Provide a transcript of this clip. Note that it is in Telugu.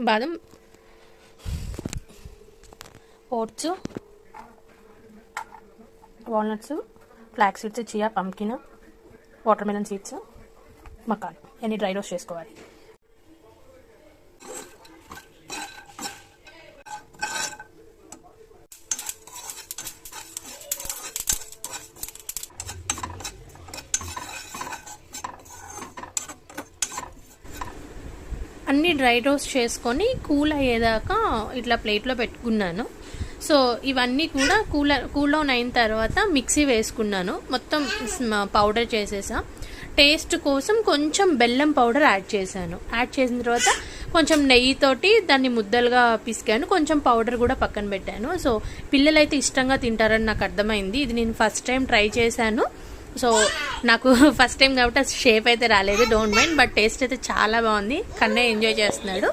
బాదం, oats, walnuts, flax seeds, chia, pumpkin, watermelon seeds, మకాన్ అన్ని డ్రై రోస్ట్ చేసుకోవాలి. అన్నీ డ్రై రోస్ట్ చేసుకొని కూల్ అయ్యేదాకా ఇట్లా ప్లేట్లో పెట్టుకున్నాను. సో ఇవన్నీ కూడా కూల్ డౌన్ అయిన తర్వాత మిక్సీ వేసుకున్నాను. మొత్తం పౌడర్ చేసేసా. టేస్ట్ కోసం కొంచెం బెల్లం పౌడర్ యాడ్ చేశాను. యాడ్ చేసిన తర్వాత కొంచెం నెయ్యితోటి దాన్ని ముద్దలుగా పిసికాను. కొంచెం పౌడర్ కూడా పక్కన పెట్టాను. సో పిల్లలైతే ఇష్టంగా తింటారని నాకు అర్థమైంది. ఇది నేను ఫస్ట్ టైం ట్రై చేశాను. సో నాకు ఫస్ట్ టైం కాబట్టి షేప్ అయితే రాలేదు, డోంట్ మైండ్. బట్ టేస్ట్ అయితే చాలా బాగుంది. కన్నయ్య ఎంజాయ్ చేస్తున్నాడు.